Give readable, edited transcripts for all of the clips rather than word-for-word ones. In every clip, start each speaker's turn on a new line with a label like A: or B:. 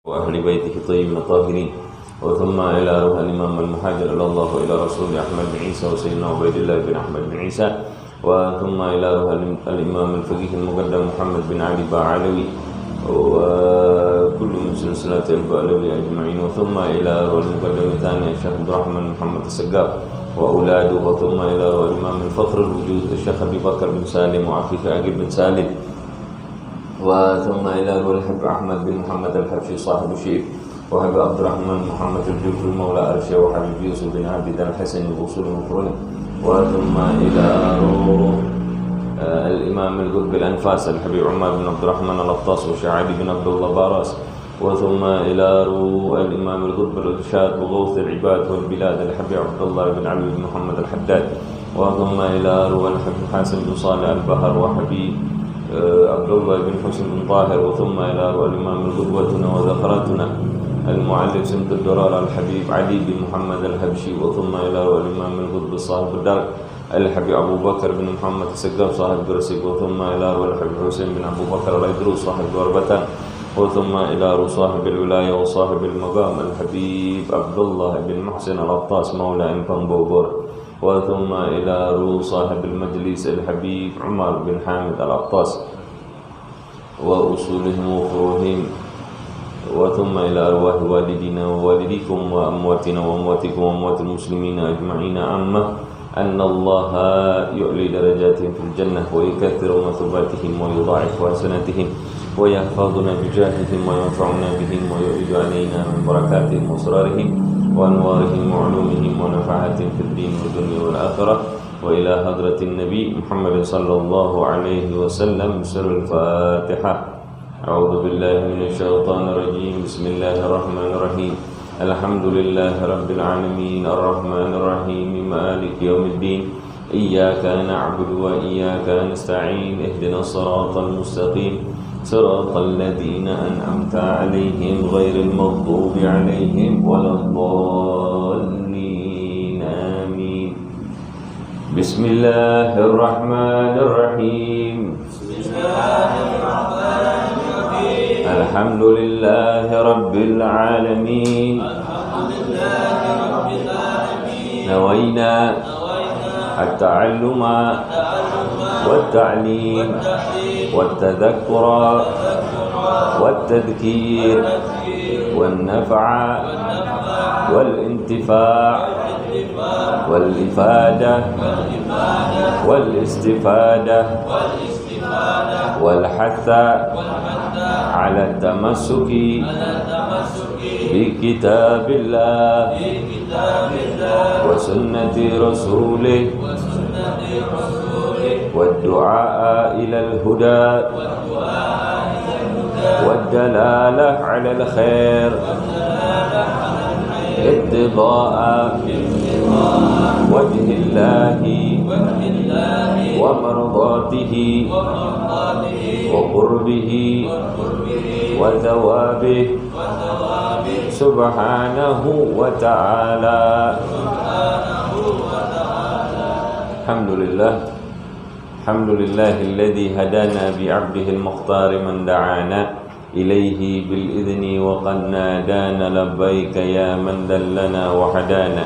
A: وأهل بيته الطيبين الطاهرين، وثم إلى روح الإمام المهاجر إلى الله وإلى رسول أحمد بن عيسى وسيدنا عبيد الله بن أحمد بن عيسى، وثم إلى روح الإمام الفقيه المقدم محمد بن علي باعلوي وكل من سلسلة البعلوي أجمعين، وثم إلى روح المقدم الثاني الشيخ عبد الرحمن محمد السقاف وأولاده، وثم إلى روح الإمام الفخر الوجود الشيخ أبي بكر بن سالم وعفيف عقيل بن سالم، وثم إلى روح الحب أحمد بن محمد الحبشي صاحب الشيخ، وحب عبد الرحمن محمد الجوفي مولى أرشا، وحبيب يوسف بن عبد الحسن الوصول المفروض، وثم إلى روح الإمام القطب الأنفاس الحبيب عمر بن عبد الرحمن الأطاس وشعبي بن عبد الله باراس، وثم إلى روح الإمام القطب الإرشاد وغوث العباد والبلاد الحبيب عبد الله بن علي بن محمد الحداد، وثم إلى روح الحبيب حسن بن صالح البهر وحبيب عبد الله بن حسن بن طاهر، وثم إلى روح الإمام القدوتنا وذخرتنا المعلم سمت الدرار الحبيب علي بن محمد الحبشي، وثم إلى روح الإمام القطب صاحب الدرب الحبيب أبو بكر بن محمد السقاف صاحب قرسيق، وثم إلى روح الحبيب حسين بن أبو بكر الأيدروس صاحب غربتان، وثم إلى روح صاحب الولاية وصاحب المقام الحبيب عبد الله بن محسن الأطاس مولى إنفان بوبور، وثم إلى روح صاحب المجلس الحبيب عمر بن حامد الأطاس وأصولهم وفروعهم، وثم إلى أرواح والدينا ووالديكم وأمواتنا وأمواتكم وأموات المسلمين أجمعين، عامة أن الله يعلي درجاتهم في الجنة ويكثر مثوباتهم ويضاعف حسناتهم ويحفظنا بجاههم وينفعنا بهم ويعيد علينا من بركاتهم وأسرارهم وأنوارهم وعلومهم ونفعاتهم في الدين والدنيا والآخرة، وإلى حضرة النبي محمد صلى الله عليه وسلم. سر الفاتحة. أعوذ بالله من الشيطان الرجيم. بسم الله الرحمن الرحيم. الحمد لله رب العالمين الرحمن الرحيم مالك يوم الدين، إياك نعبد وإياك نستعين، اهدنا الصراط المستقيم صراط الذين أنعمت عليهم غير المغضوب عليهم ولا الضالين، آمين. بسم الله الرحمن الرحيم. الحمد لله رب العالمين. نوينا التعلم والتعليم والتذكر والتذكير والنفع والانتفاع والإفادة والاستفادة والحث على التمسك بكتاب الله وسنة رسوله والدعاء إلى الهدى والدلالة على الخير ابتغاء وجه الله ومرضاته وقربه وثوابه سبحانه وتعالى. الحمد لله. الحمد لله الذي هدانا بعبده المختار من دعانا إليه بالإذن وقد نادانا لبيك يا من دلنا وهدانا.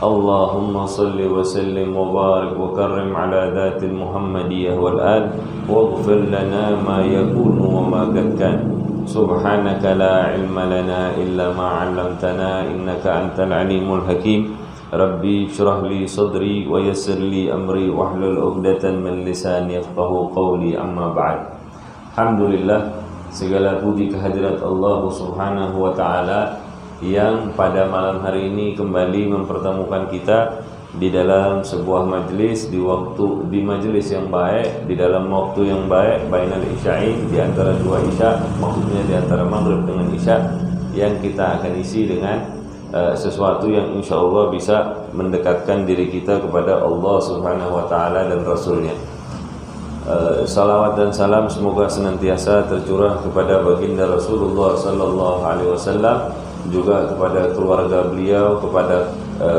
A: اللهم صل وسلم وبارك وكرم على ذات المحمدية والآل، واغفر لنا ما يكون وما قد كان. سبحانك لا علم لنا إلا ما علمتنا إنك أنت العليم الحكيم. Rabbi syrah li sadri wa yassir li amri wahlul 'uqdatan min lisani yafqahu qawli, amma ba'd. Alhamdulillah, segala puji kehadirat Allah Subhanahu wa taala yang pada malam hari ini kembali mempertemukan kita di dalam sebuah majelis di majelis yang baik, di dalam waktu yang baik, bainal isya'in, di antara dua isya, maksudnya di antara maghrib dengan isya, yang kita akan isi dengan sesuatu yang insya Allah bisa mendekatkan diri kita kepada Allah Subhanahu wa taala dan Rasulnya. Salawat dan salam semoga senantiasa tercurah kepada baginda Rasulullah sallallahu alaihi wasallam, juga kepada keluarga beliau, kepada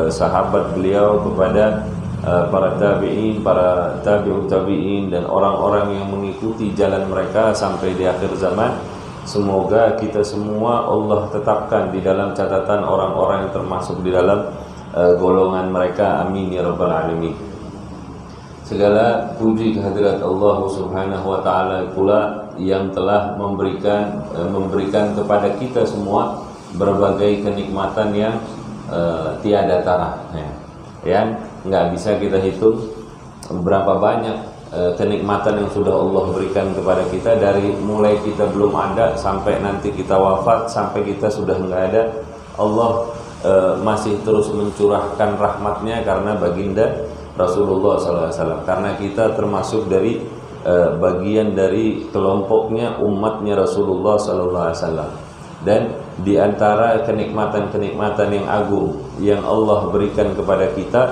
A: sahabat beliau, kepada para tabi'in, para tabi'ut tabi'in, dan orang-orang yang mengikuti jalan mereka sampai di akhir zaman. Semoga kita semua Allah tetapkan di dalam catatan orang-orang yang termasuk di dalam golongan mereka. Amin ya rabbal alamin. Segala puji kehadirat Allah Subhanahu wa taala pula yang telah memberikan kepada kita semua berbagai kenikmatan yang tiada tara, yang nggak bisa kita hitung berapa banyak kenikmatan yang sudah Allah berikan kepada kita, dari mulai kita belum ada sampai nanti kita wafat, sampai kita sudah nggak ada. Allah masih terus mencurahkan rahmatnya karena baginda Rasulullah SAW, karena kita termasuk dari bagian dari kelompoknya umatnya Rasulullah SAW. Dan di antara kenikmatan-kenikmatan yang agung yang Allah berikan kepada kita,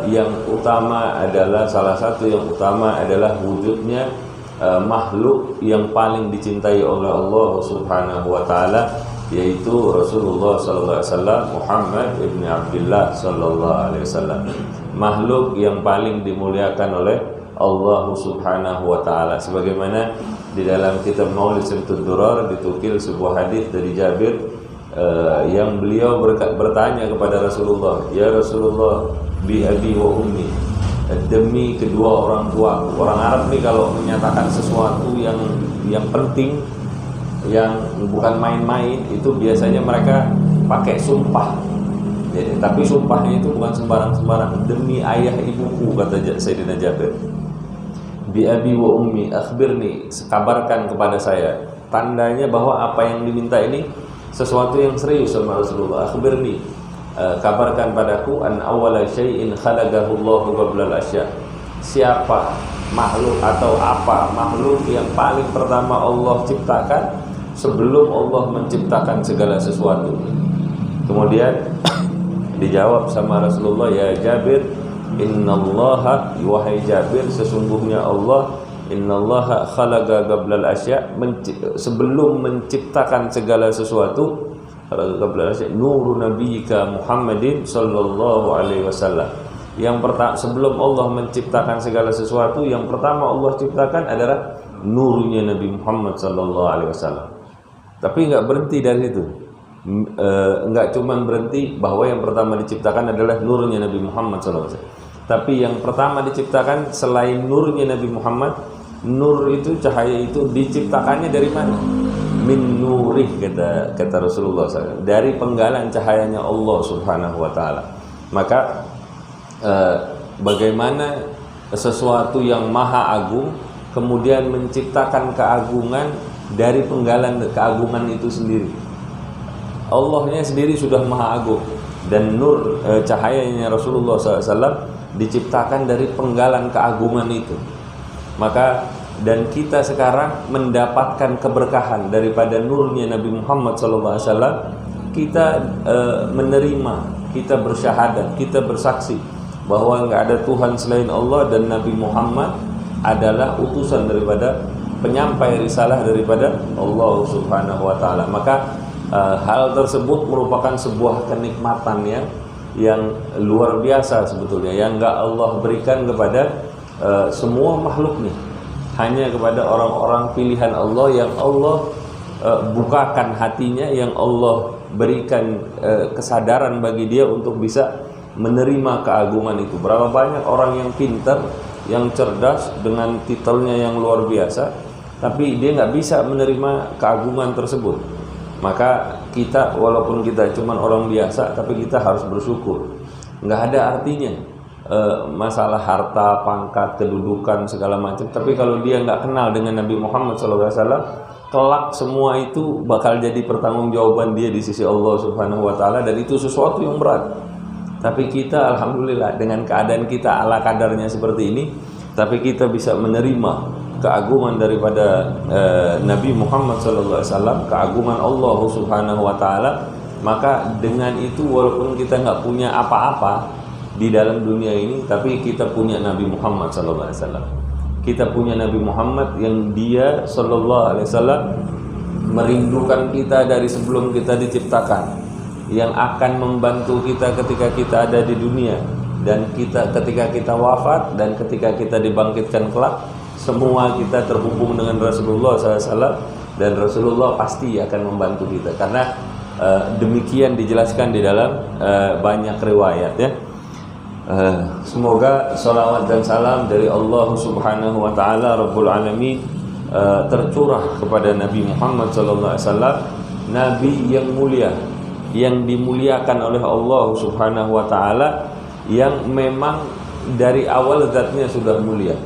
A: yang utama adalah, salah satu yang utama adalah wujudnya makhluk yang paling dicintai oleh Allah Subhanahu wa taala, yaitu Rasulullah sallallahu alaihi wasallam, Muhammad ibn Abdullah sallallahu alaihi wasallam. Makhluk yang paling dimuliakan oleh Allah Subhanahu wa taala, sebagaimana di dalam kitab Maulid Syamtud Durar ditukil sebuah hadis dari Jabir, yang beliau bertanya kepada Rasulullah, "Ya Rasulullah, bi abi wa ummi," demi kedua orang tua. Orang Arab nih kalau menyatakan sesuatu yang penting, yang bukan main-main, itu biasanya mereka pakai sumpah. Jadi, tapi sumpahnya itu bukan sembarang-sembarang. Demi ayah ibuku, kata Sayyidina Jabir. Bi abi wa ummi akhbirni, kabarkan kepada saya. Tandanya bahwa apa yang diminta ini sesuatu yang serius sama Rasulullah. Akhbirni, kabarkan padaku, an awwala syai'in khalaqahu Allahu qabla al-asya. Siapa makhluk atau apa makhluk yang paling pertama Allah ciptakan sebelum Allah menciptakan segala sesuatu. Kemudian dijawab sama Rasulullah, ya Jabir, innallaha, wahai Jabir, sesungguhnya Allah, innallaha khalaqa qabla al-asya, sebelum menciptakan segala sesuatu, nuru nabiyika Muhammadin sallallahu alaihi wasallam. Yang pertama, sebelum Allah menciptakan segala sesuatu, yang pertama Allah ciptakan adalah nurnya Nabi Muhammad sallallahu alaihi wasallam. Tapi enggak berhenti dari itu. Enggak cuma berhenti bahwa yang pertama diciptakan adalah nurnya Nabi Muhammad sallallahu alaihi wasallam. Tapi yang pertama diciptakan selain nurnya Nabi Muhammad, nur itu, cahaya itu diciptakannya dari mana? Min nurih, kata Rasulullah SAW, dari penggalan cahayanya Allah Subhanahu wa taala. Maka bagaimana sesuatu yang maha agung kemudian menciptakan keagungan dari penggalan keagungan itu sendiri. Allahnya sendiri sudah maha agung, dan nur cahayanya Rasulullah SAW diciptakan dari penggalan keagungan itu. Maka dan kita sekarang mendapatkan keberkahan daripada nurnya Nabi Muhammad SAW. Kita menerima, kita bersyahadat, kita bersaksi bahwa enggak ada Tuhan selain Allah, dan Nabi Muhammad adalah utusan daripada penyampai risalah daripada Allah Subhanahu wa taala. Maka hal tersebut merupakan sebuah kenikmatan yang luar biasa sebetulnya, yang enggak Allah berikan kepada semua makhluknya, hanya kepada orang-orang pilihan Allah yang Allah bukakan hatinya, yang Allah berikan kesadaran bagi dia untuk bisa menerima keagungan itu. Berapa banyak orang yang pintar, yang cerdas, dengan titelnya yang luar biasa, tapi dia nggak bisa menerima keagungan tersebut. Maka kita, walaupun kita cuma orang biasa, tapi kita harus bersyukur. Nggak ada artinya masalah harta, pangkat, kedudukan, segala macam. Tapi kalau dia nggak kenal dengan Nabi Muhammad SAW, kelak semua itu bakal jadi pertanggungjawaban dia di sisi Allah Subhanahu wa taala, dan itu sesuatu yang berat. Tapi kita alhamdulillah dengan keadaan kita ala kadarnya seperti ini, tapi kita bisa menerima keagungan daripada Nabi Muhammad SAW, keagungan Allah Subhanahu wa taala. Maka dengan itu, walaupun kita nggak punya apa-apa di dalam dunia ini, tapi kita punya Nabi Muhammad SAW. Kita punya Nabi Muhammad yang dia sallallahu alaihi wasallam merindukan kita dari sebelum kita diciptakan, yang akan membantu kita ketika kita ada di dunia, dan kita ketika kita wafat, dan ketika kita dibangkitkan kelak. Semua kita terhubung dengan Rasulullah SAW, dan Rasulullah pasti akan membantu kita, karena demikian dijelaskan di dalam banyak riwayat ya. Semoga salawat dan salam dari Allah Subhanahu wa taala Rabbul Alamin tercurah kepada Nabi Muhammad sallallahu alaihi wasallam, nabi yang mulia, yang dimuliakan oleh Allah Subhanahu wa taala, yang memang dari awal zatnya sudah mulia.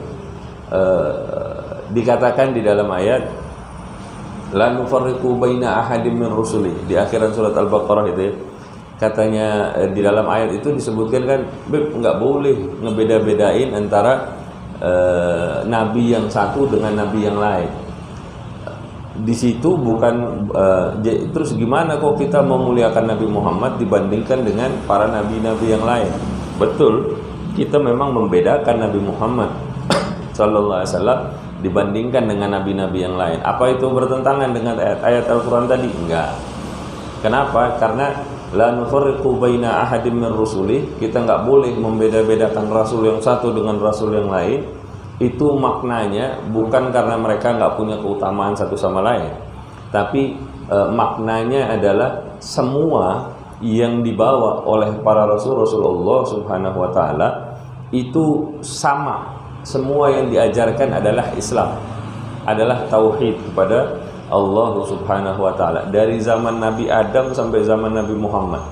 A: Dikatakan di dalam ayat la nufarriqu baina ahadin min rusuli, di akhiran surat Al-Baqarah itu ya. Katanya di dalam ayat itu disebutkan kan, nggak boleh ngebeda-bedain antara nabi yang satu dengan nabi yang lain. Di situ bukan terus gimana kok kita memuliakan Nabi Muhammad dibandingkan dengan para nabi-nabi yang lain? Betul, kita memang membedakan Nabi Muhammad sallallahu alaihi wasallam dibandingkan dengan nabi-nabi yang lain. Apa itu bertentangan dengan ayat Al-Quran tadi? Enggak. Kenapa? Karena la nufarriqu baina ahadin min rusuli, kita enggak boleh membeda-bedakan rasul yang satu dengan rasul yang lain. Itu maknanya bukan karena mereka enggak punya keutamaan satu sama lain, tapi maknanya adalah semua yang dibawa oleh para Rasulullah Subhanahu wa taala itu sama. Semua yang diajarkan adalah Islam, adalah tauhid kepada Allah Subhanahu wa taala. Dari zaman Nabi Adam sampai zaman Nabi Muhammad,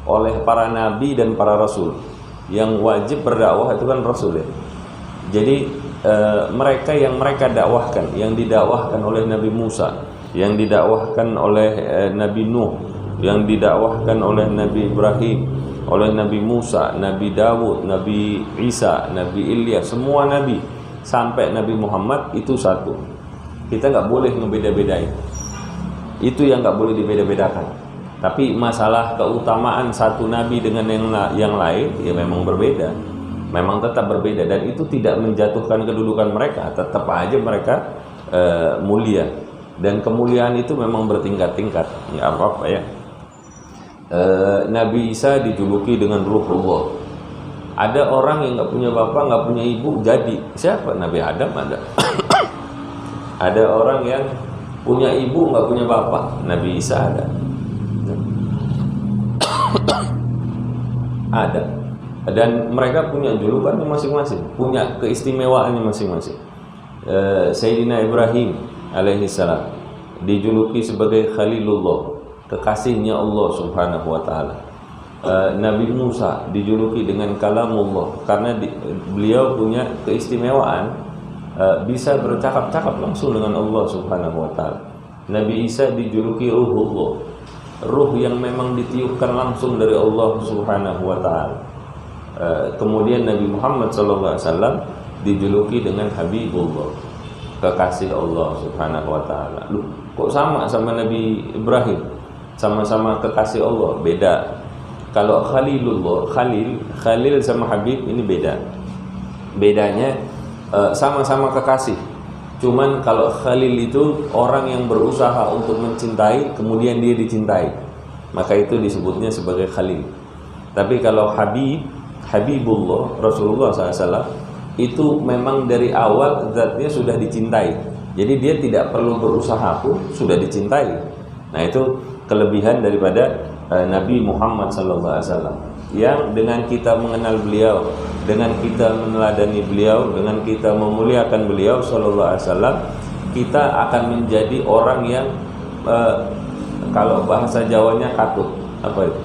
A: oleh para nabi dan para rasul. Yang wajib berdakwah itu kan rasul ya. Jadi mereka yang mereka dakwahkan, yang didakwahkan oleh Nabi Musa, yang didakwahkan oleh Nabi Nuh, yang didakwahkan oleh Nabi Ibrahim, oleh Nabi Musa, Nabi Dawud, Nabi Isa, Nabi Ilyas, semua nabi sampai Nabi Muhammad itu satu. Kita nggak boleh ngebeda-bedain. Itu yang nggak boleh dibeda-bedakan. Tapi masalah keutamaan satu nabi dengan yang lain ya memang berbeda, memang tetap berbeda, dan itu tidak menjatuhkan kedudukan mereka. Tetap aja mereka mulia, dan kemuliaan itu memang bertingkat-tingkat. Ya apa ya. Nabi Isa dijuluki dengan Ruhullah. Ada orang yang nggak punya bapak, nggak punya ibu, jadi siapa? Nabi Adam ada. Ada orang yang punya ibu nggak punya bapak, Nabi Isa ada. Ada. Dan mereka punya julukannya masing-masing, punya keistimewaannya masing-masing. Sayyidina Ibrahim alaihissalam dijuluki sebagai Khalilullah, kekasihnya Allah Subhanahu wa taala. Nabi Musa dijuluki dengan Kalamullah karena beliau punya keistimewaan bisa bercakap-cakap langsung dengan Allah Subhanahu wa taala. Nabi Isa dijuluki Ruhullah, ruh yang memang ditiupkan langsung dari Allah Subhanahu wa taala. Kemudian Nabi Muhammad sallallahu alaihi wasallam dijuluki dengan Habibullah, kekasih Allah Subhanahu wa taala. Loh, kok sama Nabi Ibrahim? Sama-sama kekasih Allah, beda. Kalau Khalilullah, Khalil sama Habib ini beda. Bedanya sama-sama kekasih. Cuman kalau Khalil itu orang yang berusaha untuk mencintai, kemudian dia dicintai, maka itu disebutnya sebagai Khalil. Tapi kalau Habibullah, Rasulullah SAW, itu memang dari awal zatnya sudah dicintai. Jadi dia tidak perlu berusaha pun sudah dicintai. Nah itu kelebihan daripada Nabi Muhammad SAW, yang dengan kita mengenal beliau, dengan kita meneladani beliau, dengan kita memuliakan beliau sallallahu alaihi wasallam, kita akan menjadi orang yang kalau bahasa Jawanya katut, apa itu?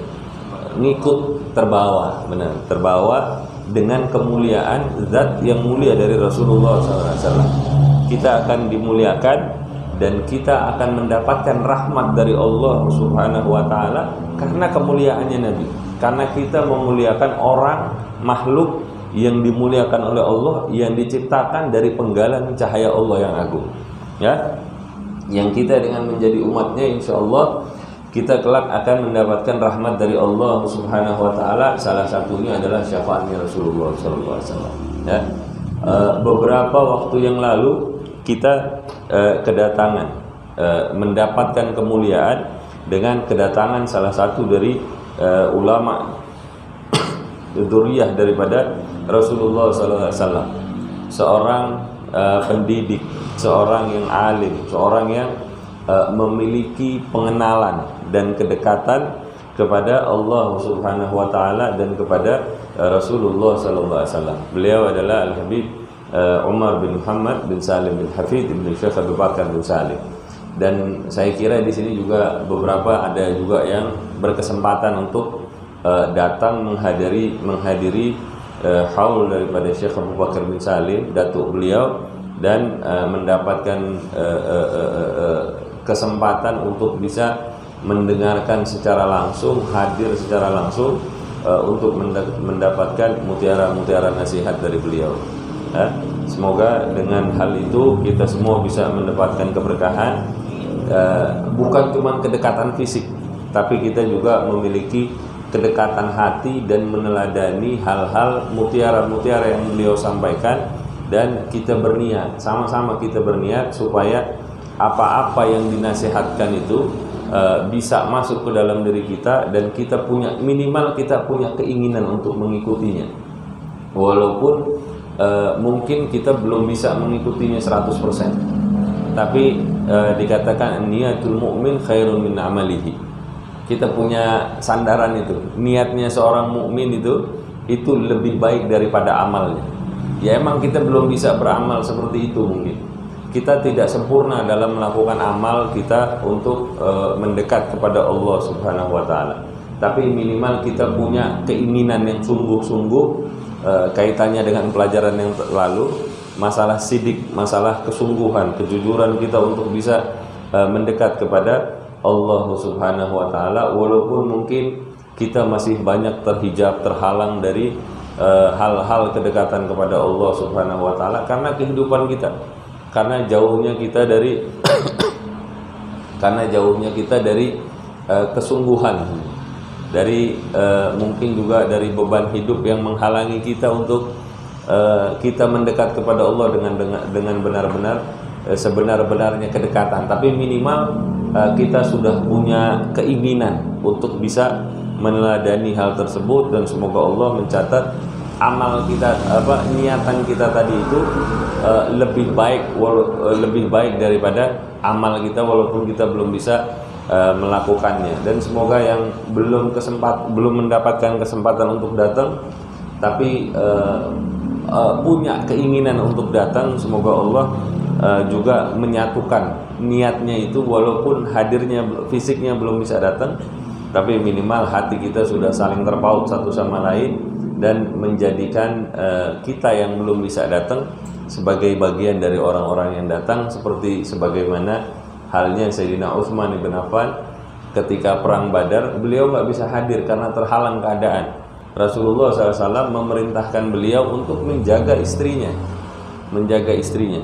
A: Ngikut, terbawa, benar, terbawa dengan kemuliaan zat yang mulia dari Rasulullah SAW. Kita akan dimuliakan dan kita akan mendapatkan rahmat dari Allah Subhanahu wa taala karena kemuliaannya Nabi. Karena kita memuliakan orang, makhluk yang dimuliakan oleh Allah, yang diciptakan dari penggalan cahaya Allah yang agung. Ya. Yang kita dengan menjadi umatnya, insyaallah kita kelak akan mendapatkan rahmat dari Allah Subhanahu wa taala. Salah satunya adalah syafaatnya Rasulullah sallallahu alaihi wasallam. Ya. Beberapa waktu yang lalu kita kedatangan mendapatkan kemuliaan dengan kedatangan salah satu dari ulama dzurriyyah daripada Rasulullah sallallahu alaihi wasallam, seorang pendidik, seorang yang alim, seorang yang memiliki pengenalan dan kedekatan kepada Allah Subhanahu wa taala dan kepada Rasulullah sallallahu alaihi wasallam. Beliau adalah Al-Habib Umar bin Muhammad bin Salim bin Hafid bin Syekh Abu Bakar bin Salim. Dan saya kira di sini juga beberapa ada juga yang berkesempatan untuk datang menghadiri haul daripada Syekh Abu Bakar bin Salim, datuk beliau, dan mendapatkan kesempatan untuk bisa mendengarkan secara langsung, hadir secara langsung untuk mendapatkan mutiara-mutiara nasihat dari beliau. Semoga dengan hal itu kita semua bisa mendapatkan keberkahan, bukan cuma kedekatan fisik, tapi kita juga memiliki kedekatan hati dan meneladani hal-hal mutiara-mutiara yang beliau sampaikan, dan kita berniat, sama-sama kita berniat supaya apa-apa yang dinasihatkan itu bisa masuk ke dalam diri kita, dan kita punya, minimal kita punya keinginan untuk mengikutinya, walaupun mungkin kita belum bisa mengikutinya 100%, tapi dikatakan niatul mu'min khairun min amalihi. Kita punya sandaran itu, niatnya seorang mukmin itu lebih baik daripada amalnya. Ya emang kita belum bisa beramal seperti itu mungkin. Kita tidak sempurna dalam melakukan amal kita untuk mendekat kepada Allah Subhanahu wa taala. Tapi minimal kita punya keinginan yang sungguh-sungguh, kaitannya dengan pelajaran yang lalu, masalah sidik, masalah kesungguhan, kejujuran kita untuk bisa mendekat kepada Allah Subhanahu wa taala, walaupun mungkin kita masih banyak terhijab, terhalang dari hal-hal kedekatan kepada Allah Subhanahu wa taala karena kehidupan kita, karena jauhnya kita dari kesungguhan, dari mungkin juga dari beban hidup yang menghalangi kita untuk kita mendekat kepada Allah dengan benar-benar sebenar-benarnya kedekatan. Tapi minimal kita sudah punya keinginan untuk bisa meneladani hal tersebut, dan semoga Allah mencatat amal kita, niatan kita tadi itu lebih baik daripada amal kita walaupun kita belum bisa melakukannya. Dan semoga yang belum mendapatkan kesempatan untuk datang tapi punya keinginan untuk datang, semoga Allah juga menyatukan niatnya itu, walaupun hadirnya fisiknya belum bisa datang, tapi minimal hati kita sudah saling terpaut satu sama lain, dan menjadikan kita yang belum bisa datang sebagai bagian dari orang-orang yang datang, seperti sebagaimana halnya Sayyidina Utsman bin Affan ketika perang Badar. Beliau nggak bisa hadir karena terhalang keadaan. Rasulullah SAW memerintahkan beliau untuk menjaga istrinya,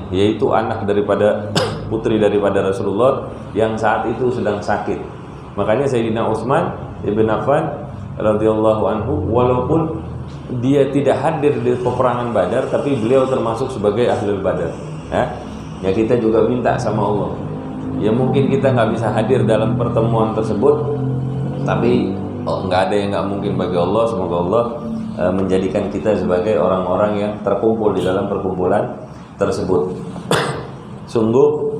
A: yaitu anak daripada putri daripada Rasulullah yang saat itu sedang sakit. Makanya Sayyidina Utsman bin Affan radhiyallahu anhu, walaupun dia tidak hadir di peperangan Badar, tapi beliau termasuk sebagai ahlul Badar. Ya kita juga minta sama Allah. Ya mungkin kita nggak bisa hadir dalam pertemuan tersebut, tapi nggak ada yang nggak mungkin bagi Allah. Semoga Allah menjadikan kita sebagai orang-orang yang terkumpul di dalam perkumpulan tersebut. Sungguh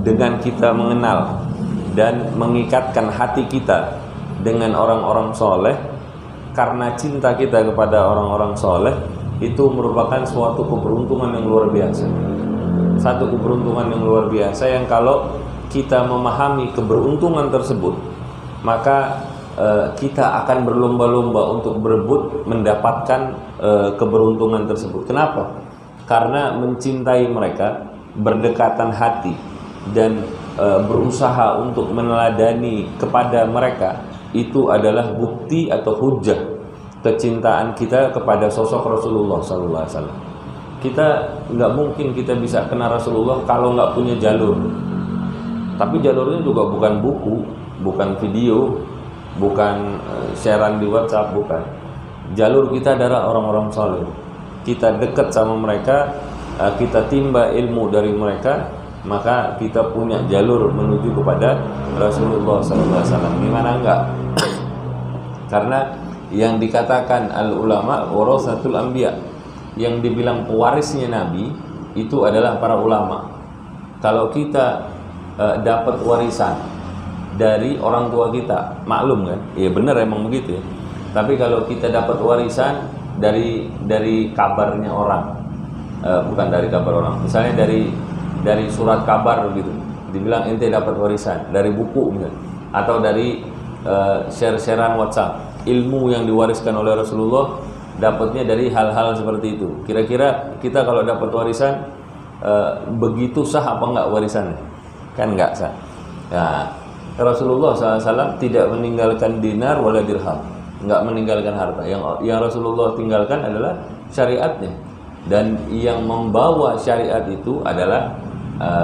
A: dengan kita mengenal dan mengikatkan hati kita dengan orang-orang soleh, karena cinta kita kepada orang-orang soleh, itu merupakan suatu keberuntungan yang luar biasa. Satu keberuntungan yang luar biasa yang kalau kita memahami keberuntungan tersebut, maka kita akan berlomba-lomba untuk berebut mendapatkan keberuntungan tersebut. Kenapa? Karena mencintai mereka, berdekatan hati, dan berusaha untuk meneladani kepada mereka, itu adalah bukti atau hujjah kecintaan kita kepada sosok Rasulullah SAW. Kita nggak mungkin kita bisa kenal Rasulullah kalau nggak punya jalur. Tapi jalurnya juga bukan buku, bukan video, bukan sharean di WhatsApp, bukan. Jalur kita adalah orang-orang saleh. Kita dekat sama mereka, kita timba ilmu dari mereka, maka kita punya jalur menuju kepada Rasulullah SAW. Gimana enggak? Karena yang dikatakan al-ulama warasatul anbiya, yang dibilang pewarisnya Nabi itu adalah para ulama. Kalau kita dapat warisan dari orang tua kita, maklum kan? Iya benar emang begitu ya. Tapi kalau kita dapat warisan dari kabarnya orang, bukan dari kabar orang, misalnya dari surat kabar gitu, dibilang ente dapat warisan dari buku misalnya, atau dari share-sharean WhatsApp, ilmu yang diwariskan oleh Rasulullah dapatnya dari hal-hal seperti itu. Kira-kira kita kalau dapat warisan begitu sah apa enggak warisannya? Kan enggak sah. Nah, Rasulullah SAW tidak meninggalkan dinar wala dirham, enggak meninggalkan harta. Yang Rasulullah tinggalkan adalah syariatnya, dan yang membawa syariat itu adalah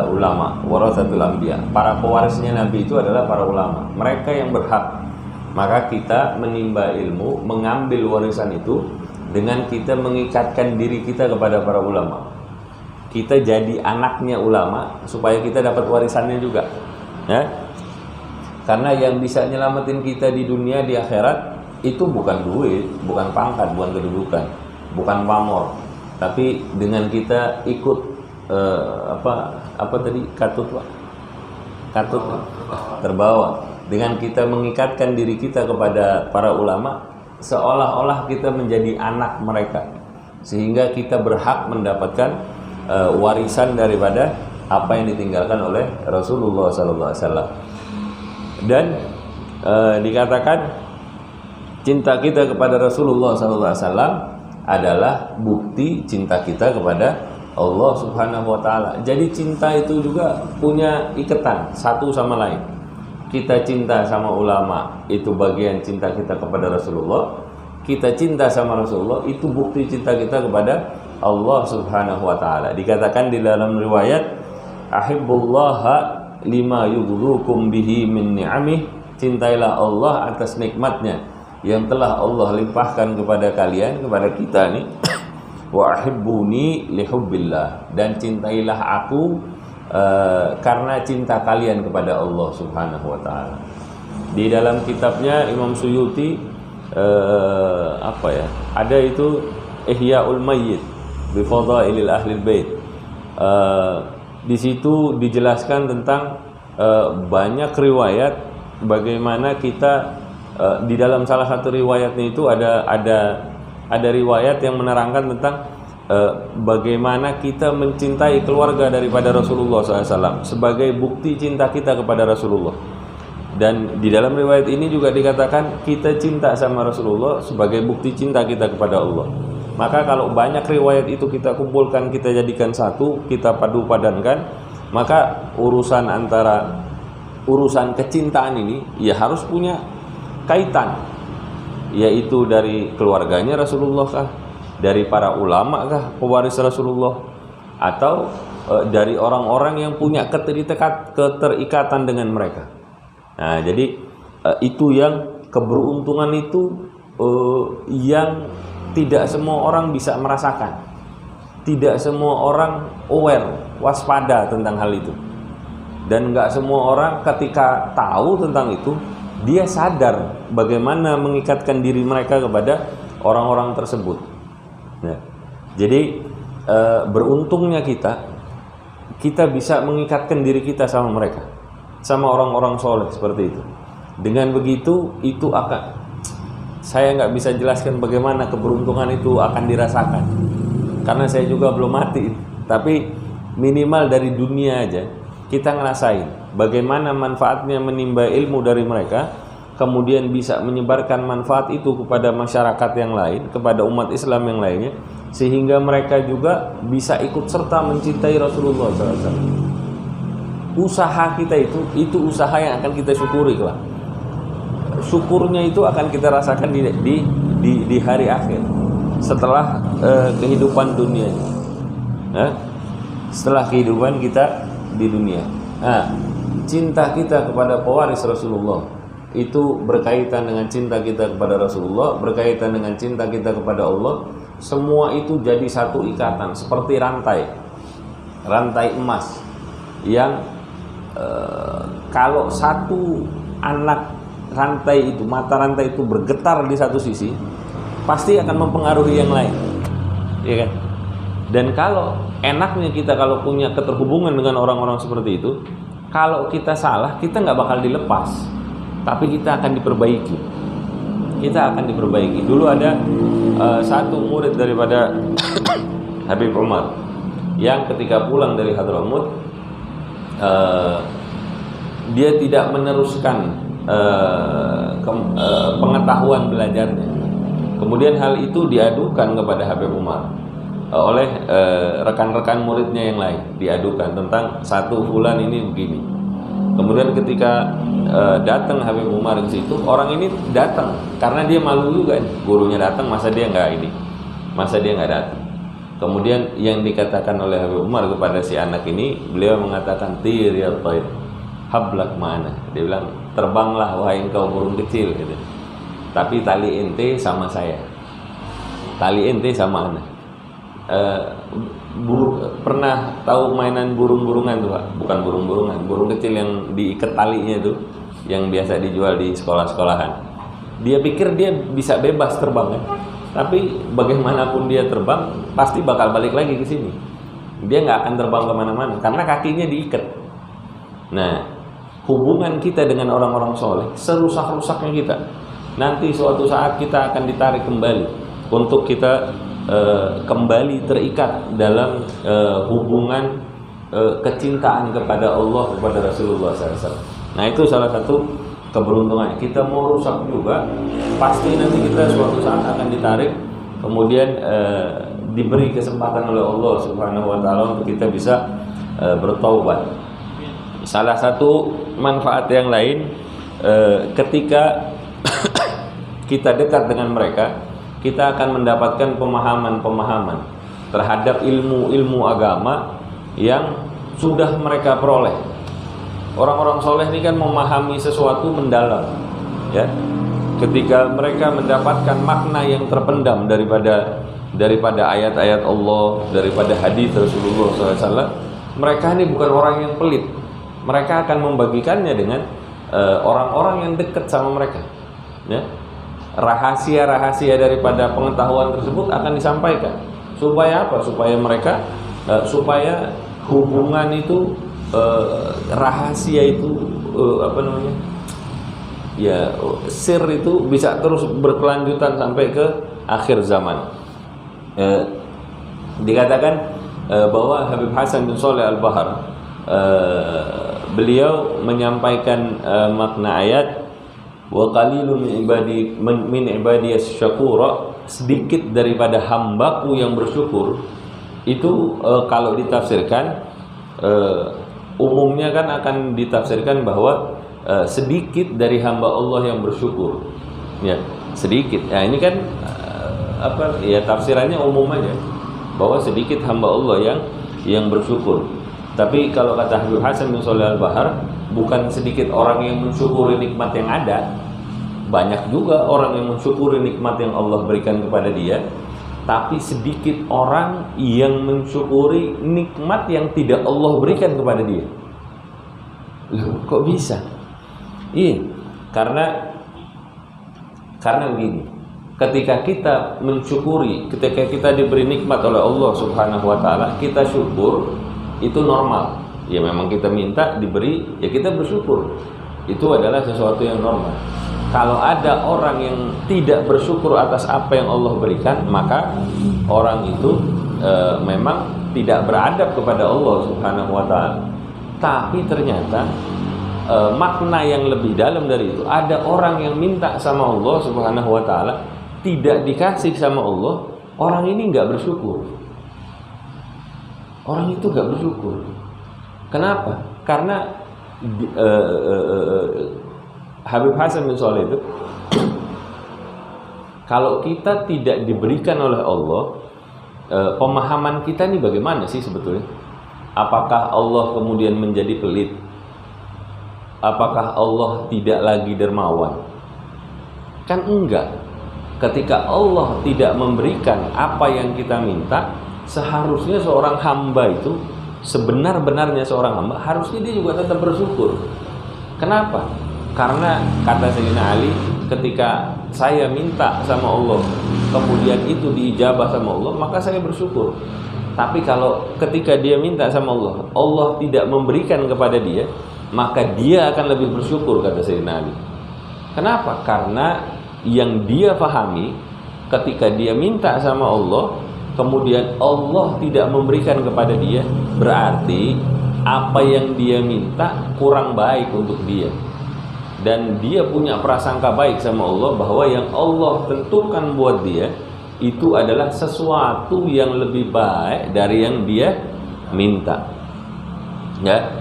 A: ulama, warasatul anbiya. Para pewarisnya Nabi itu adalah para ulama, mereka yang berhak. Maka kita menimba ilmu, mengambil warisan itu dengan kita mengikatkan diri kita kepada para ulama. Kita jadi anaknya ulama supaya kita dapat warisannya juga, ya. Karena yang bisa nyelamatin kita di dunia, di akhirat itu bukan duit, bukan pangkat, bukan kedudukan, bukan pamor, tapi dengan kita ikut apa tadi katut terbawa. Dengan kita mengikatkan diri kita kepada para ulama, seolah-olah kita menjadi anak mereka, sehingga kita berhak mendapatkan warisan daripada apa yang ditinggalkan oleh Rasulullah SAW. Dan dikatakan cinta kita kepada Rasulullah SAW adalah bukti cinta kita kepada Allah Subhanahu wa Ta'ala. Jadi cinta itu juga punya ikatan satu sama lain. Kita cinta sama ulama, itu bagian cinta kita kepada Rasulullah. Kita cinta sama Rasulullah, itu bukti cinta kita kepada Allah Subhanahu wa Ta'ala. Dikatakan di dalam riwayat, ahibbullaha lima yughlukum bihi min ni'amih, cintailah Allah atas nikmatnya yang telah Allah limpahkan kepada kalian, kepada kita nih. Wa ahibbuni lihubbillah, dan cintailah aku karena cinta kalian kepada Allah Subhanahu wa Ta'ala. Di dalam kitabnya Imam Suyuti ada itu Ihya'ul Mayyit bi Fadailil Ahlil Bait. Di situ dijelaskan tentang banyak riwayat bagaimana kita di dalam salah satu riwayatnya itu ada riwayat yang menerangkan tentang bagaimana kita mencintai keluarga daripada Rasulullah SAW sebagai bukti cinta kita kepada Rasulullah. Dan di dalam riwayat ini juga dikatakan kita cinta sama Rasulullah sebagai bukti cinta kita kepada Allah. Maka kalau banyak riwayat itu kita kumpulkan, kita jadikan satu, kita padu padankan, maka urusan kecintaan ini ya harus punya kaitan, yaitu dari keluarganya Rasulullah kah, dari para ulama kah, pewaris Rasulullah, atau dari orang-orang yang punya keterikatan dengan mereka. Nah, jadi itu yang keberuntungan itu yang tidak semua orang bisa merasakan, tidak semua orang aware, waspada tentang hal itu, dan nggak semua orang ketika tahu tentang itu dia sadar bagaimana mengikatkan diri mereka kepada orang-orang tersebut. Nah, jadi beruntungnya kita bisa mengikatkan diri kita sama mereka, sama orang-orang soleh seperti itu. Dengan begitu itu akan, saya nggak bisa jelaskan bagaimana keberuntungan itu akan dirasakan, karena saya juga belum mati. Tapi minimal dari dunia aja kita ngerasain bagaimana manfaatnya menimba ilmu dari mereka, kemudian bisa menyebarkan manfaat itu kepada masyarakat yang lain, kepada umat Islam yang lainnya, sehingga mereka juga bisa ikut serta mencintai Rasulullah SAW. Usaha kita itu usaha yang akan kita syukuri lah. Syukurnya itu akan kita rasakan di hari akhir, setelah kehidupan dunia, setelah kehidupan kita di dunia. Nah, cinta kita kepada pewaris Rasulullah itu berkaitan dengan cinta kita kepada Rasulullah, berkaitan dengan cinta kita kepada Allah. Semua itu jadi satu ikatan, seperti rantai emas yang kalau satu anak rantai itu, mata rantai itu bergetar di satu sisi, pasti akan mempengaruhi yang lain, ya kan? Dan kalau enaknya kita kalau punya keterhubungan dengan orang-orang seperti itu, Kalau kita salah, kita nggak bakal dilepas, tapi kita akan diperbaiki. Kita akan diperbaiki. Dulu ada satu murid daripada Habib Umar yang ketika pulang dari Hadramut, dia tidak meneruskan pengetahuan belajarnya. Kemudian hal itu diadukan kepada Habib Umar oleh rekan-rekan muridnya yang lain, diadukan tentang satu fulan ini begini. Kemudian ketika datang Habib Umar ke situ, orang ini datang karena dia malu juga, gurunya datang masa dia nggak datang. Kemudian yang dikatakan oleh Habib Umar kepada si anak ini, beliau mengatakan, tir ya thair, hablak mana? Dia bilang, terbanglah wahai engkau burung kecil, gitu. Tapi tali ente sama saya, tali ente sama anak. Pernah tahu mainan burung-burungan tuh Pak? Bukan burung-burungan, burung kecil yang diikat talinya tuh, yang biasa dijual di sekolah-sekolahan. Dia pikir dia bisa bebas terbang kan? Tapi bagaimanapun dia terbang, pasti bakal balik lagi ke sini. Dia nggak akan terbang kemana-mana karena kakinya diikat. Nah, hubungan kita dengan orang-orang soleh, serusak-rusaknya kita, nanti suatu saat kita akan ditarik kembali untuk kita kembali terikat dalam hubungan kecintaan kepada Allah, kepada Rasulullah SAW. Nah, itu salah satu keberuntungan. Kita mau rusak juga, pasti nanti kita suatu saat akan ditarik, kemudian diberi kesempatan oleh Allah Subhanahu wa Ta'ala untuk kita bisa bertaubat. Salah satu manfaat yang lain, ketika kita dekat dengan mereka, kita akan mendapatkan pemahaman-pemahaman terhadap ilmu-ilmu agama yang sudah mereka peroleh. Orang-orang soleh ini kan memahami sesuatu mendalam, ya. Ketika mereka mendapatkan makna yang terpendam daripada ayat-ayat Allah, daripada hadis Rasulullah SAW, mereka ini bukan orang yang pelit. Mereka akan membagikannya dengan orang-orang yang dekat sama mereka, ya. Rahasia-rahasia daripada pengetahuan tersebut akan disampaikan. Supaya apa? Supaya mereka, supaya hubungan itu, rahasia itu, ya, sir itu bisa terus berkelanjutan sampai ke akhir zaman. Dikatakan bahwa Habib Hasan bin Shalih Al-Bahar, beliau menyampaikan makna ayat wa qalilun min ibadiyas syakura, sedikit daripada hambaku yang bersyukur. Itu kalau ditafsirkan, umumnya kan akan ditafsirkan bahwa sedikit dari hamba Allah yang bersyukur, ya, sedikit. Ya, ini kan ya, tafsirannya umum aja, bahwa sedikit hamba Allah yang bersyukur. Tapi kalau kata Habib Hasan bin Shalih Al-Bahar, bukan sedikit orang yang mensyukuri nikmat yang ada, banyak juga orang yang mensyukuri nikmat yang Allah berikan kepada dia, tapi sedikit orang yang mensyukuri nikmat yang tidak Allah berikan kepada dia. Loh, kok bisa? Iya, karena begini, ketika kita mensyukuri, ketika kita diberi nikmat oleh Allah Subhanahu wa Ta'ala, kita syukur, itu normal. Ya, memang kita minta diberi, ya kita bersyukur. Itu adalah sesuatu yang normal. Kalau ada orang yang tidak bersyukur atas apa yang Allah berikan, maka orang itu memang tidak beradab kepada Allah Subhanahu wa Ta'ala. Tapi ternyata makna yang lebih dalam dari itu, ada orang yang minta sama Allah Subhanahu wa Ta'ala, tidak dikasih sama Allah, orang ini nggak bersyukur. Orang itu nggak bersyukur. Kenapa? Karena Habib Hasan bin Shalih itu, kalau kita tidak diberikan oleh Allah, pemahaman kita ini bagaimana sih sebetulnya? Apakah Allah kemudian menjadi pelit? Apakah Allah tidak lagi dermawan? Kan enggak. Ketika Allah tidak memberikan apa yang kita minta, seharusnya seorang hamba itu, sebenar-benarnya seorang hamba, harusnya dia juga tetap bersyukur. Kenapa? Karena kata Sayyidina Ali, ketika saya minta sama Allah, kemudian itu diijabah sama Allah, maka saya bersyukur. Tapi kalau ketika dia minta sama Allah, Allah tidak memberikan kepada dia, maka dia akan lebih bersyukur, kata Sayyidina Ali. Kenapa? Karena yang dia pahami ketika dia minta sama Allah, kemudian Allah tidak memberikan kepada dia, berarti apa yang dia minta kurang baik untuk dia. Dan dia punya prasangka baik sama Allah bahwa yang Allah tentukan buat dia itu adalah sesuatu yang lebih baik dari yang dia minta. Ya.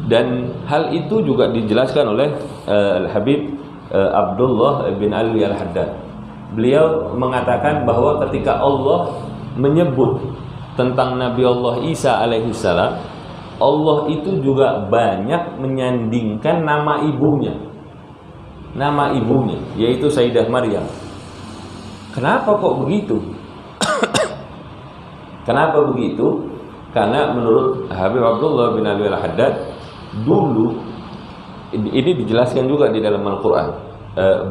A: Dan hal itu juga dijelaskan oleh Al-Habib Abdullah bin Ali Al-Haddad. Beliau mengatakan bahwa ketika Allah menyebut tentang Nabi Allah Isa alaihissalam, Allah itu juga banyak menyandingkan nama ibunya. Nama ibunya yaitu Sayyidah Maryam. Kenapa kok begitu? Kenapa begitu? Karena menurut Habib Abdullah bin Ali Al-Haddad, dulu ini dijelaskan juga di dalam Al-Quran,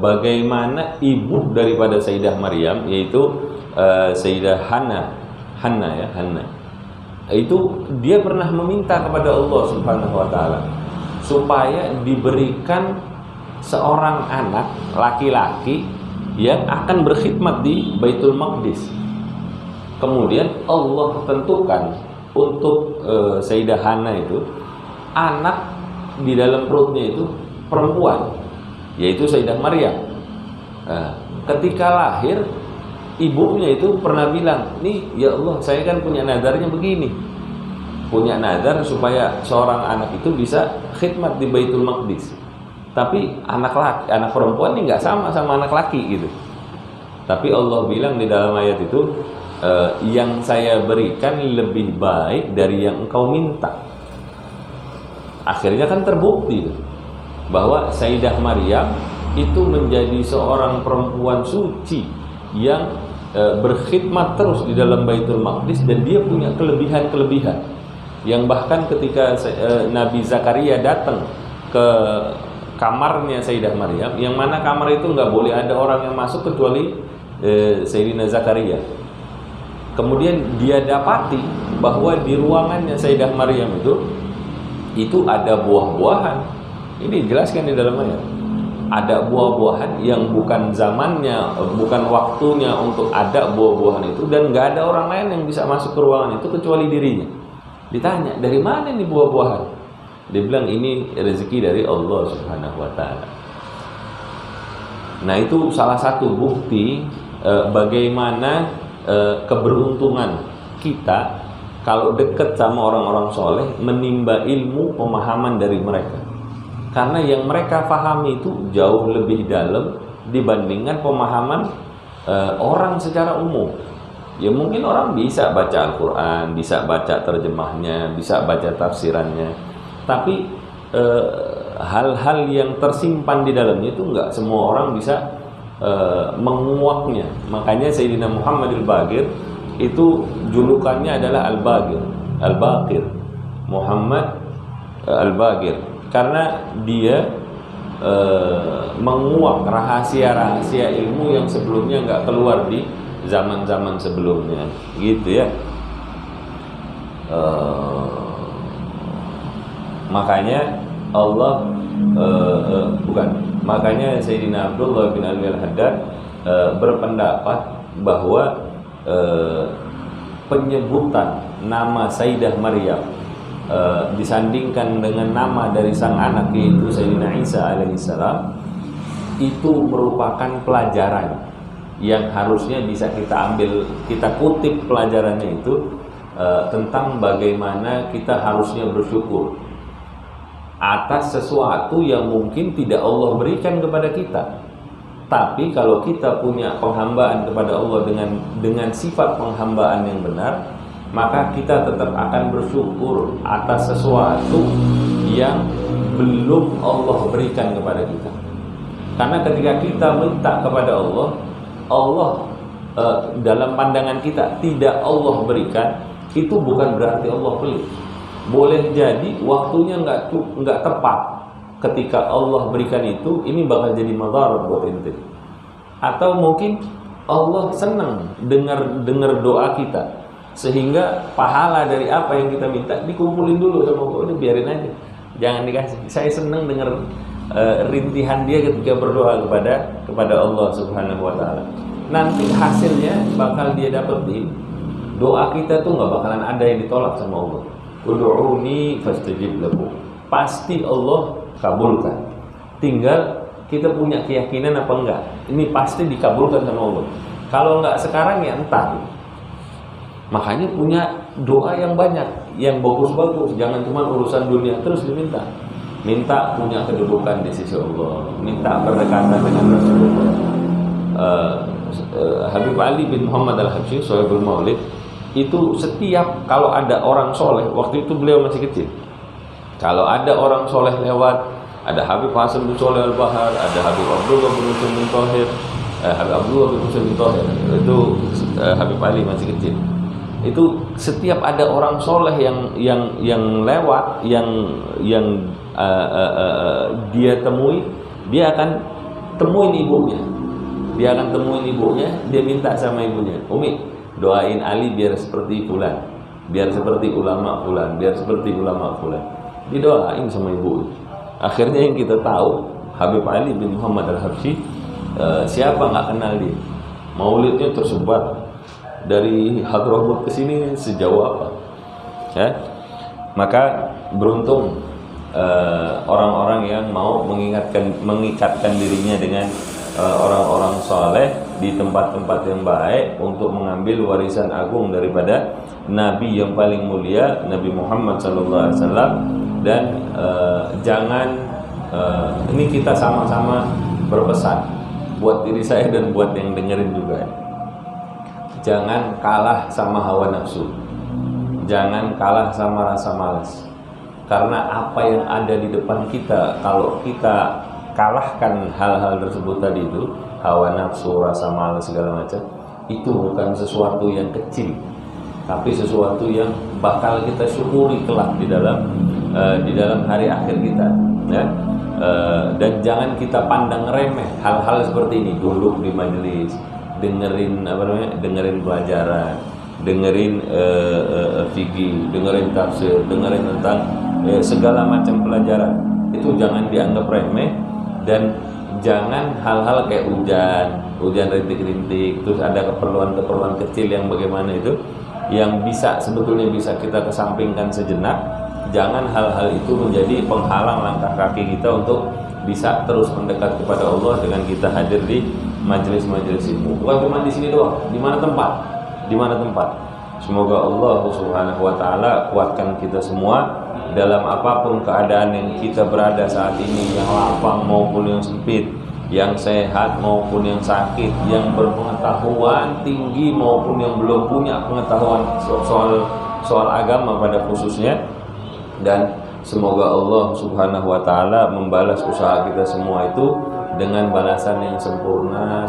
A: bagaimana ibu daripada Sayyidah Maryam, yaitu Sayyidah Hannah, itu dia pernah meminta kepada Allah Subhanahu wa taala supaya diberikan seorang anak laki-laki yang akan berkhidmat di Baitul Maqdis. Kemudian Allah tentukan untuk Sayyidah Hannah itu anak di dalam perutnya itu perempuan, yaitu Sayyidah Maryam. Ketika lahir, ibunya itu pernah bilang, nih ya Allah, saya kan punya nadarnya begini, punya nadar supaya seorang anak itu bisa khidmat di Baitul Maqdis. Tapi anak perempuan ini nggak sama anak laki gitu. Tapi Allah bilang di dalam ayat itu, yang saya berikan lebih baik dari yang engkau minta. Akhirnya kan terbukti bahwa Sayyidah Maryam itu menjadi seorang perempuan suci yang berkhidmat terus di dalam Baitul Maqdis, dan dia punya kelebihan-kelebihan yang bahkan ketika Nabi Zakaria datang ke kamarnya Sayyidah Maryam, yang mana kamar itu nggak boleh ada orang yang masuk kecuali Sayyidina Zakaria. Kemudian dia dapati bahwa di ruangannya Sayyidah Maryam itu ada buah-buahan. Ini dijelaskan di dalam ayat. Ada buah-buahan yang bukan zamannya, bukan waktunya untuk ada buah-buahan itu, dan nggak ada orang lain yang bisa masuk ke ruangan itu kecuali dirinya. Ditanya, dari mana ini buah-buahan? Dia bilang, ini rezeki dari Allah Subhanahu wa taala. Nah, itu salah satu bukti bagaimana keberuntungan kita kalau dekat sama orang-orang soleh, menimba ilmu, pemahaman dari mereka. Karena yang mereka pahami itu jauh lebih dalam dibandingkan pemahaman orang secara umum. Ya mungkin orang bisa baca Al-Quran, bisa baca terjemahnya, bisa baca tafsirannya, tapi hal-hal yang tersimpan di dalamnya itu enggak semua orang bisa menguaknya. Makanya Sayyidina Muhammad Al-Baqir itu julukannya adalah Al-Baqir, Muhammad Al-Baqir, karena dia menguak rahasia-rahasia ilmu yang sebelumnya nggak keluar di zaman-zaman sebelumnya, gitu ya. Makanya Allah makanya Sayyidina Abdullah bin Ali Al-Haddad berpendapat bahwa penyebutan nama Sayyidah Maryam disandingkan dengan nama dari sang anak, yaitu Sayyidina Isa alaihissalam, itu merupakan pelajaran yang harusnya bisa kita ambil, kita kutip pelajarannya itu tentang bagaimana kita harusnya bersyukur atas sesuatu yang mungkin tidak Allah berikan kepada kita. Tapi kalau kita punya penghambaan kepada Allah dengan sifat penghambaan yang benar, maka kita tetap akan bersyukur atas sesuatu yang belum Allah berikan kepada kita. Karena ketika kita minta kepada Allah, dalam pandangan kita tidak Allah berikan, itu bukan berarti Allah pelit. Boleh jadi waktunya nggak tepat. Ketika Allah berikan itu, ini bakal jadi madarat buat ente. Atau mungkin Allah senang dengar doa kita, sehingga pahala dari apa yang kita minta dikumpulin dulu sama Allah, udah biarin aja. jangan dikasih. Saya senang dengar rintihan dia ketika berdoa kepada Allah Subhanahu wa taala. Nanti hasilnya bakal dia dapetin. Doa kita tuh nggak bakalan ada yang ditolak sama Allah. Ud'uuni fastajib lakum. Pasti Allah kabulkan. Tinggal kita punya keyakinan apa enggak. Ini pasti dikabulkan sama Allah. Kalau enggak sekarang ya entar. Makanya punya doa yang banyak, yang bagus-bagus. Jangan cuma urusan dunia terus diminta. Minta punya kedudukan di sisi Allah, minta berdekatan dengan Rasulullah. Habib Ali bin Muhammad Al-Habsyi, Shahibul Maulid, itu setiap kalau ada orang soleh, waktu itu beliau masih kecil, kalau ada orang soleh lewat, ada Habib Hasan bin Sholeh Al-Bahar, ada Habib Abdullah bin Husain bin Thahir, Habib Abdullah bin Husain bin Thahir, itu Habib Ali masih kecil. Itu setiap ada orang soleh yang lewat, yang dia temui, dia akan temuin ibunya. Dia akan temuin ibunya, dia minta sama ibunya, Umi, doain Ali biar seperti fulan, biar seperti ulama fulan, biar seperti ulama fulan. Didoain sama ibu. Akhirnya yang kita tahu, Habib Ali bin Muhammad Al-Habsyi, siapa nggak kenal dia? Maulidnya tersebar dari Hadramut ke sini sejauh apa? Ya? Maka beruntung orang-orang yang mau mengikatkan dirinya dengan orang-orang soleh di tempat-tempat yang baik untuk mengambil warisan agung daripada Nabi yang paling mulia, Nabi Muhammad SAW. Dan jangan ini kita sama-sama berpesan buat diri saya dan buat yang dengerin juga. Jangan kalah sama hawa nafsu, jangan kalah sama rasa malas. Karena apa yang ada di depan kita, kalau kita kalahkan hal-hal tersebut tadi itu, hawa nafsu, rasa malas segala macam, itu bukan sesuatu yang kecil, tapi sesuatu yang bakal kita syukuri kelak di dalam hari akhir kita, ya. Dan jangan kita pandang remeh hal-hal seperti ini. Duduk di majelis, dengerin pelajaran, dengerin fikih, dengerin tafsir, dengerin tentang segala macam pelajaran, itu jangan dianggap remeh. Dan jangan hal-hal kayak hujan rintik-rintik, terus ada keperluan-keperluan kecil yang bagaimana itu, yang sebetulnya bisa kita kesampingkan sejenak. Jangan hal-hal itu menjadi penghalang langkah kaki kita untuk bisa terus mendekat kepada Allah dengan kita hadir di majelis-majelis ilmu. Bukan cuma di sini doang, di mana tempat. Semoga Allah Subhanahu wa taala kuatkan kita semua dalam apapun keadaan yang kita berada saat ini, yang lapang maupun yang sempit, yang sehat maupun yang sakit, yang berpengetahuan tinggi maupun yang belum punya pengetahuan soal agama pada khususnya. Dan semoga Allah Subhanahu wa taala membalas usaha kita semua itu dengan balasan yang sempurna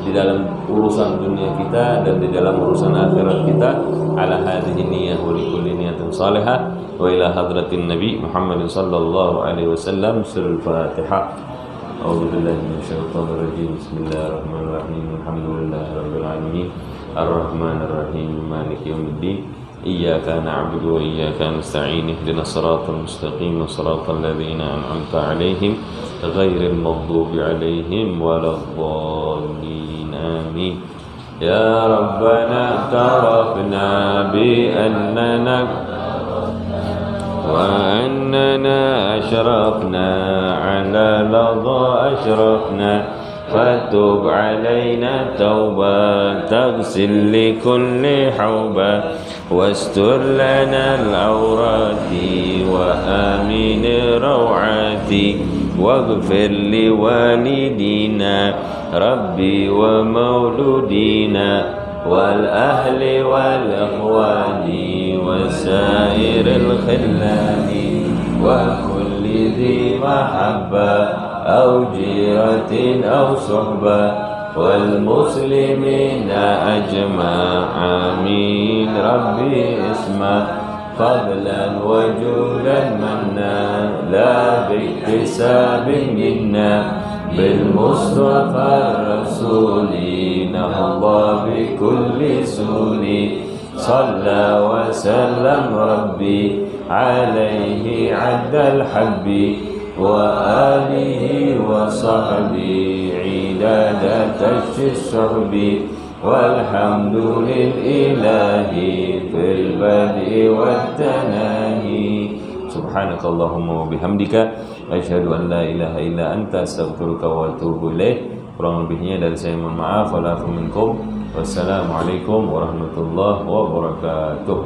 A: di dalam urusan dunia kita dan di dalam urusan akhirat kita. Ala hadhihi niyyah wa likulli niyatin salihah wa ila hadratin nabi Muhammad sallallahu alaihi wasallam. Surah Al-Fatihah. A'udzu billahi minasyaitonir rajim. Bismillahirrahmanirrahim. Alhamdulillahirabbil alamin. Arrahmanir rahim. Maliki yaumiddin. Iyyaka na'budu wa iyyaka nasta'in. Ihdinas siratal mustaqim. Siratal ladzina an'amta 'alaihim ghairil maghdubi 'alaihim waladdallin. Amin. Ya Rabbana tarafna bi annana wa annana ashrafna 'ala ladha ashrafna fatub 'alaina tauba taghsil li kulli hauba wastur lana al-awrati wa amin rawati waghfir li walidina rabbi wa mauludina wal ahli wal ikhwani wasairil khillani wa kulli dhi mahabba aw jiratin aw suhbah والمسلمين أجمع آمين ربي اسمع فضلا وجودا منا لا باكتساب منا بالمصطفى الرسول نهضى بكل سوري صلى وسلم ربي عليه عد الحب وآله وصحبه عداد تشي الصحب والحمد لله في البدء والتناهي سبحانك اللهم وبحمدك أشهد أن لا إله إلا أنت أستغفرك وأتوب إليك. Kurang lebihnya dari saya mohon maaf. Wa'alaikum minkum. Wassalamualaikum warahmatullahi wabarakatuh.